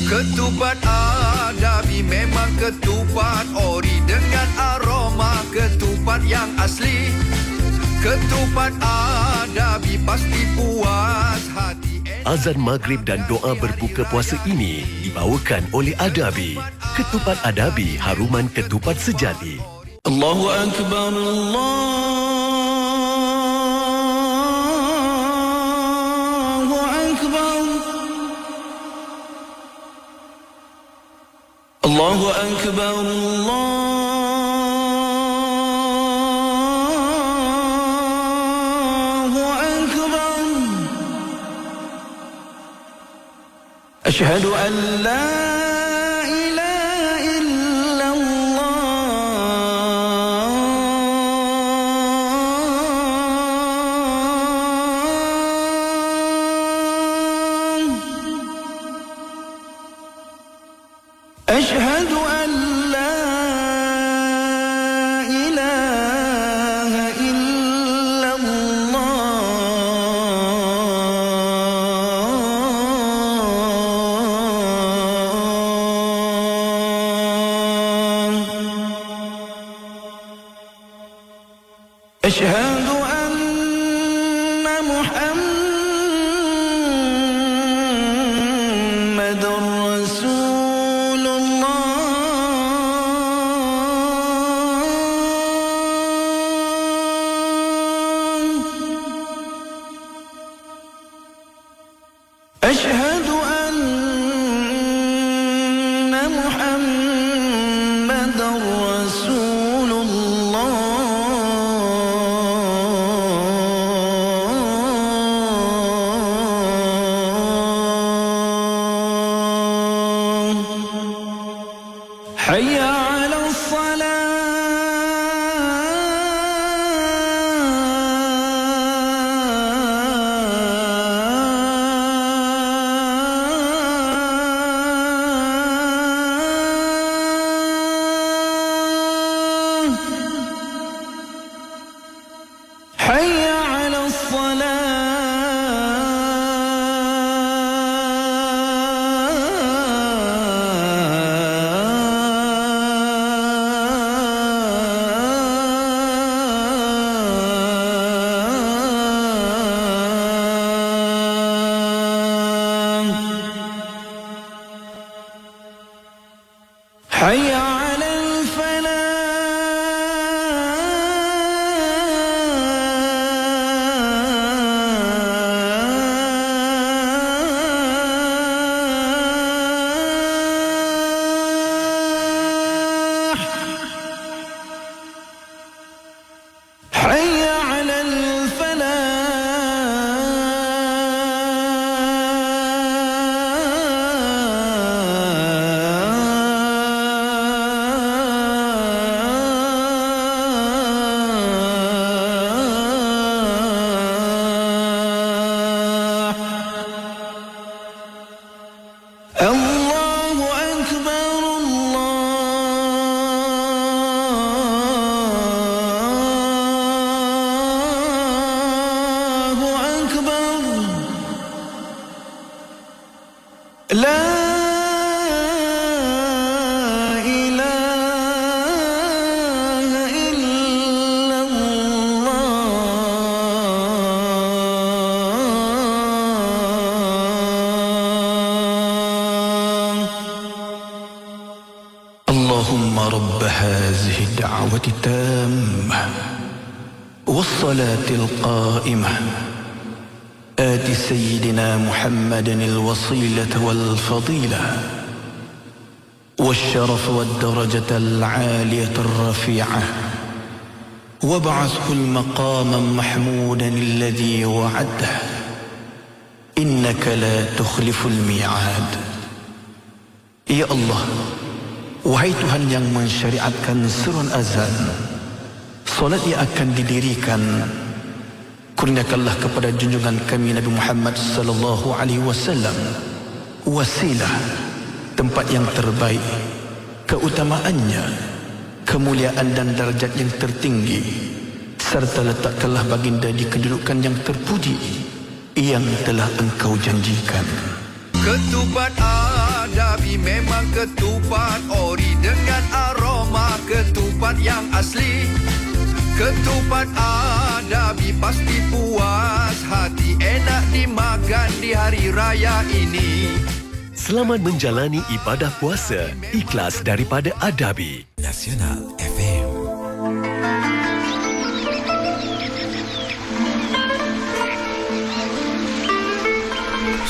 Ketupat Adabi memang ketupat ori dengan aroma ketupat yang asli. Ketupat Adabi pasti puas hati. Azan maghrib dan doa berbuka puasa ini dibawakan oleh Adabi. Ketupat Adabi, haruman ketupat sejati. Allahu Akbar, Allahu Akbar. Allahu Akbar, Allahu Akbar. Ashhadu an la أشهد أن لا إله إلا الله أشهد أن محمد رسول أشهد أن محمد رسول الله حي على حي على الصلاة حي على الفلاح حي على الفلاح الله أكبر الله أكبر لا إله إلا الله اللهم رب هذه الدعوة التامة والصلاة القائمة آت سيدنا محمد الوسيلة والفضيلة والشرف والدرجة العالية الرفيعة وابعثه المقام محمودا الذي وعده إنك لا تخلف الميعاد. Ya Allah, wahai Tuhan yang mensyariatkan seruan azan, solat yang akan didirikan, kurniakanlah kepada junjungan kami Nabi Muhammad sallallahu alaihi wasallam wasilah, tempat yang terbaik, keutamaannya, kemuliaan dan darjat yang tertinggi, serta letakkanlah baginda di kedudukan yang terpuji yang telah Engkau janjikan. Ketupat Adabi ketupat ori dengan aroma ketupat yang asli. Ketupat Adabi pasti puas hati, enak dimakan di hari raya ini. Selamat menjalani ibadah puasa. Ikhlas daripada Adabi. Nasional FM.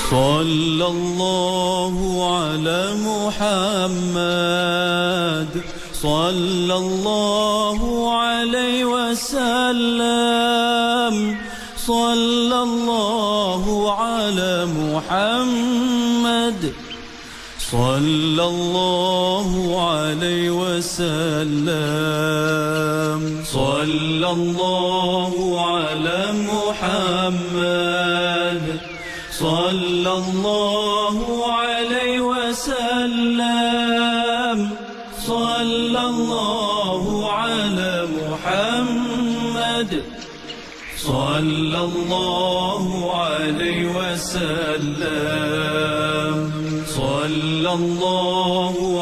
Sallallahu ala Muhammad, sallallahu alaihi wasallam, sallallahu ala Muhammad, sallallahu alaihi wasallam, sallallahu ala Muhammad, sallallahu alaihi wasallam, sallallahu ala Muhammad, sallallahu alaihi wasallam, sallallahu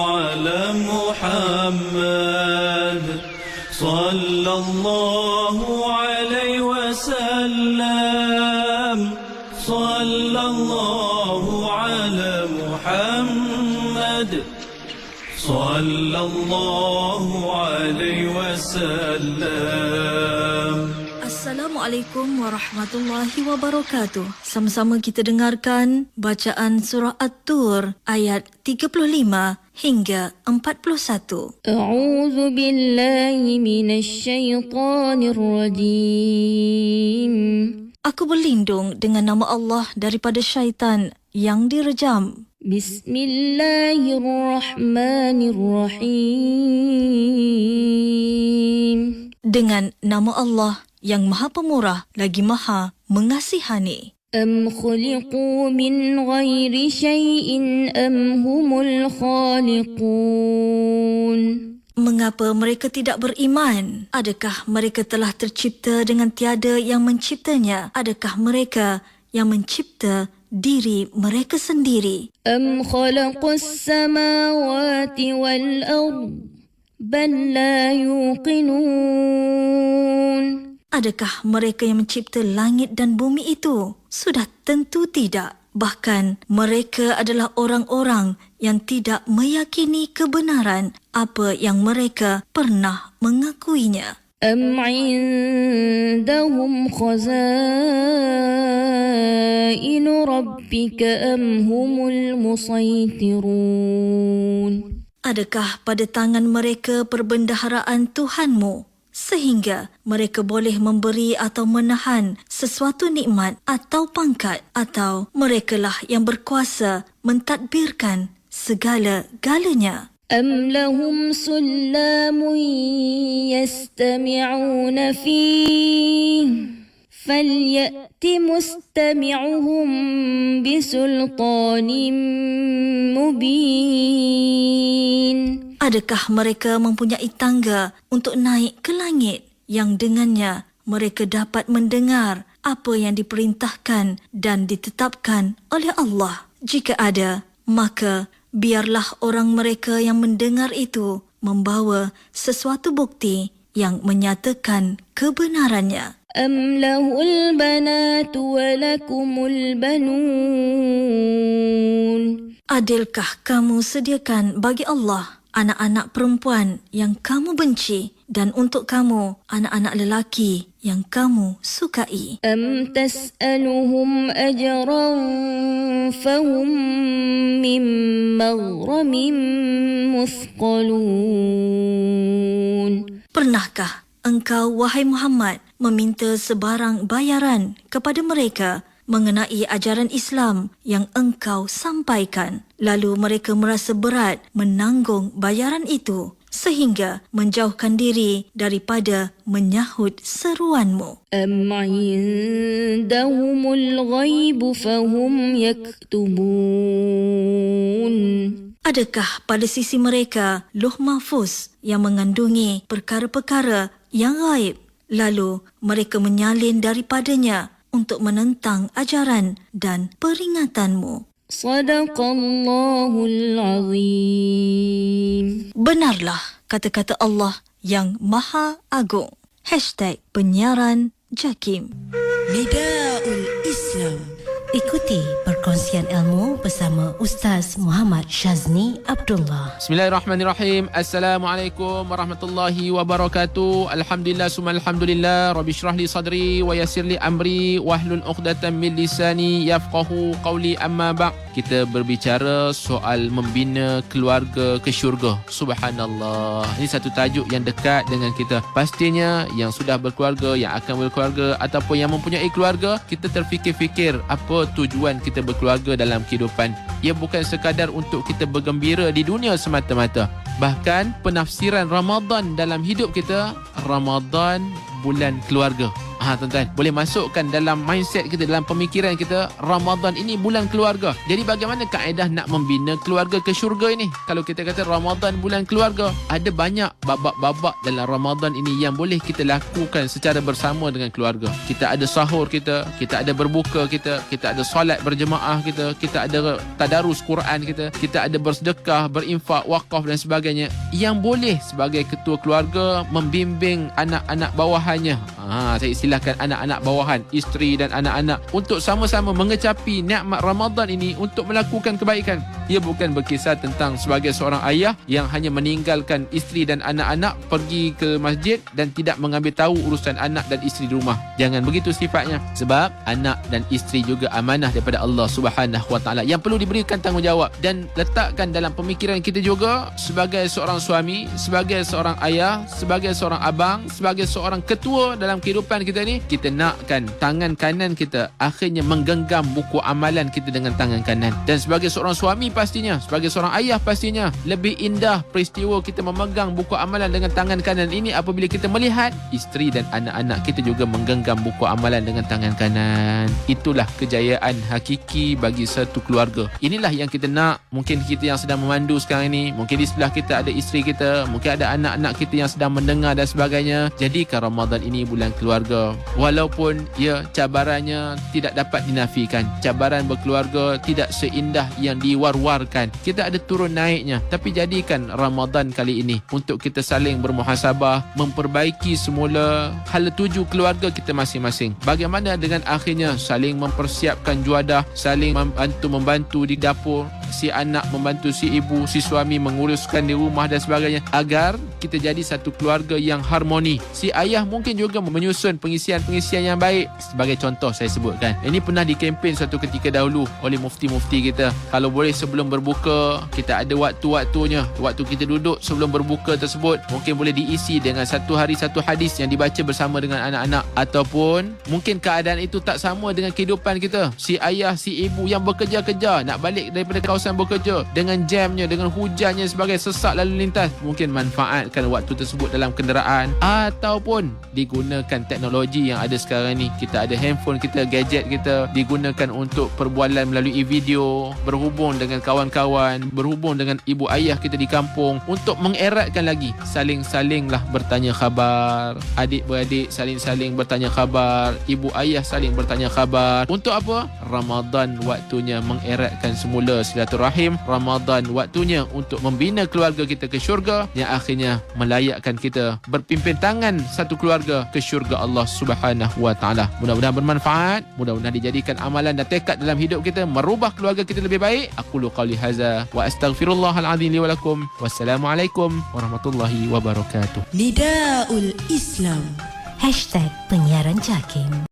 ala Muhammad, sallallahu alaihi wasallam, sallallahu ala Muhammad, sallallahu alaihi wasallam. Assalamualaikum warahmatullahi wabarakatuh. Sama-sama kita dengarkan bacaan surah At-Tur ayat 35 hingga 41. A'udzu billahi minasyaitonir rajim. Aku berlindung dengan nama Allah daripada syaitan yang direjam. Bismillahirrahmanirrahim. Dengan nama Allah yang Maha Pemurah lagi Maha Mengasihani. Am khuliqu min ghairi syai'in am humul khaliqun. Mengapa mereka tidak beriman? Adakah mereka telah tercipta dengan tiada yang menciptanya? Adakah mereka yang mencipta diri mereka sendiri? Am khalaqus samawati wal ard bal la yuqinun. Adakah mereka yang mencipta langit dan bumi itu? Sudah tentu tidak. Bahkan mereka adalah orang-orang yang tidak meyakini kebenaran apa yang mereka pernah mengakuinya. Am indahum khazainu rabbika am humul musaytirun. Adakah pada tangan mereka perbendaharaan Tuhanmu sehingga mereka boleh memberi atau menahan sesuatu nikmat atau pangkat, atau merekalah yang berkuasa mentadbirkan segala-galanya? Am lahum sullamun yastami'una fihi falyati mustami'uhum bisultanin mubin. Adakah mereka mempunyai tangga untuk naik ke langit yang dengannya mereka dapat mendengar apa yang diperintahkan dan ditetapkan oleh Allah? Jika ada, maka biarlah orang mereka yang mendengar itu membawa sesuatu bukti yang menyatakan kebenarannya. Am lahul banatu wa lakumul banun. Adilkah kamu sediakan bagi Allah anak-anak perempuan yang kamu benci dan untuk kamu anak-anak lelaki yang kamu sukai? Am tas'aluhum ajran fahum min maghramin muthqalun. Pernahkah engkau, wahai Muhammad, meminta sebarang bayaran kepada mereka mengenai ajaran Islam yang engkau sampaikan, lalu mereka merasa berat menanggung bayaran itu sehingga menjauhkan diri daripada menyahut seruanmu? Am indahumul ghaibu fahum yaktubun. Adakah pada sisi mereka Lauh Mahfuz yang mengandungi perkara-perkara yang gaib, lalu mereka menyalin daripadanya untuk menentang ajaran dan peringatanmu? Sadaqallahul azim. Benarlah kata-kata Allah yang Maha Agung. #penyiaran JAKIM. Nidaul Islam. Ikuti perkongsian ilmu bersama Ustaz Muhammad Shazni Abdullah. Bismillahirrahmanirrahim. Assalamualaikum warahmatullahi wabarakatuh. Alhamdulillah summa alhamdulillah. Rabbi shrah li sadri wa yassir li amri wahlul 'uqdatam min lisani yafqahu qawli. Amma ba'd. Kita berbicara soal membina keluarga ke syurga. Subhanallah. Ini satu tajuk yang dekat dengan kita. Pastinya yang sudah berkeluarga, yang akan berkeluarga ataupun yang mempunyai keluarga, kita terfikir-fikir apa tujuan kita berkeluarga dalam kehidupan. Ia bukan sekadar untuk kita bergembira di dunia semata-mata. Bahkan penafsiran Ramadan dalam hidup kita, Ramadan bulan keluarga. Tuan-tuan, boleh masukkan dalam mindset kita, dalam pemikiran kita, Ramadan ini bulan keluarga. Jadi bagaimana kaedah nak membina keluarga ke syurga ini? Kalau kita kata Ramadan bulan keluarga, ada banyak babak-babak dalam Ramadan ini yang boleh kita lakukan secara bersama dengan keluarga. Kita ada sahur kita ada berbuka kita ada solat berjemaah kita ada tadarus Quran kita ada bersedekah, berinfak, wakaf dan sebagainya, yang boleh sebagai ketua keluarga membimbing anak-anak bawahannya. Saya istilahkan anak-anak bawahan, isteri dan anak-anak, untuk sama-sama mengecapi nikmat Ramadan ini untuk melakukan kebaikan. Ia bukan berkisar tentang sebagai seorang ayah yang hanya meninggalkan isteri dan anak-anak pergi ke masjid dan tidak mengambil tahu urusan anak dan isteri di rumah. Jangan begitu sifatnya. Sebab anak dan isteri juga amanah daripada Allah Subhanahu Wa Taala yang perlu diberikan tanggungjawab. Dan letakkan dalam pemikiran kita juga, sebagai seorang suami, sebagai seorang ayah, sebagai seorang abang, sebagai seorang ketua dalam kehidupan kita ni, kita nakkan tangan kanan kita akhirnya menggenggam buku amalan kita dengan tangan kanan. Dan sebagai seorang suami pastinya, sebagai seorang ayah pastinya, lebih indah peristiwa kita memegang buku amalan dengan tangan kanan ini apabila kita melihat isteri dan anak-anak kita juga menggenggam buku amalan dengan tangan kanan. Itulah kejayaan hakiki bagi satu keluarga. Inilah yang kita nak. Mungkin kita yang sedang memandu sekarang ini, mungkin di sebelah kita ada isteri kita, mungkin ada anak-anak kita yang sedang mendengar dan sebagainya. Jadikan Ramadan ini bulan keluarga. Walaupun cabarannya tidak dapat dinafikan, cabaran berkeluarga tidak seindah yang diwar-warkan, kita ada turun naiknya, tapi jadikan Ramadan kali ini untuk kita saling bermuhasabah, memperbaiki semula hala tuju keluarga kita masing-masing. Bagaimana dengan akhirnya saling mempersiapkan juadah, saling membantu di dapur, si anak membantu si ibu, si suami menguruskan di rumah dan sebagainya, agar kita jadi satu keluarga yang harmoni. Si ayah mungkin juga menyusun pengisian-pengisian yang baik. Sebagai contoh saya sebutkan, ini pernah dikempen suatu ketika dahulu oleh mufti-mufti kita. Kalau boleh sebelum berbuka, kita ada waktu-waktunya. Waktu kita duduk sebelum berbuka tersebut mungkin boleh diisi dengan satu hari satu hadis yang dibaca bersama dengan anak-anak. Ataupun mungkin keadaan itu tak sama dengan kehidupan kita. Si ayah, si ibu yang bekerja-kerja, nak balik daripada kawasan bekerja, dengan jamnya, dengan hujannya sebagai sesak lalu lintas, mungkin manfaatkan waktu tersebut dalam kenderaan. Ataupun digunakan teknologi yang ada sekarang ni. Kita ada handphone kita, gadget kita, digunakan untuk perbualan melalui video, berhubung dengan kawan-kawan, berhubung dengan ibu ayah kita di kampung, untuk mengeratkan lagi. Saling-salinglah bertanya khabar, adik-beradik saling-saling bertanya khabar, ibu ayah saling bertanya khabar. Untuk apa? Ramadan waktunya mengeratkan semula silaturahim. Ramadan waktunya untuk membina keluarga kita ke syurga, yang akhirnya melayakkan kita berpimpin tangan satu keluarga ke syurga Allah Subhanahu Wa Taala. Mudah-mudahan bermanfaat, mudah-mudahan dijadikan amalan dan tekad dalam hidup kita, merubah keluarga kita lebih baik. Aqulu qawli hadza wa astaghfirullahal azim li wa lakum. Wassalamualaikum warahmatullahi wabarakatuh. Nidaul Islam. #penyiaran JAKIM.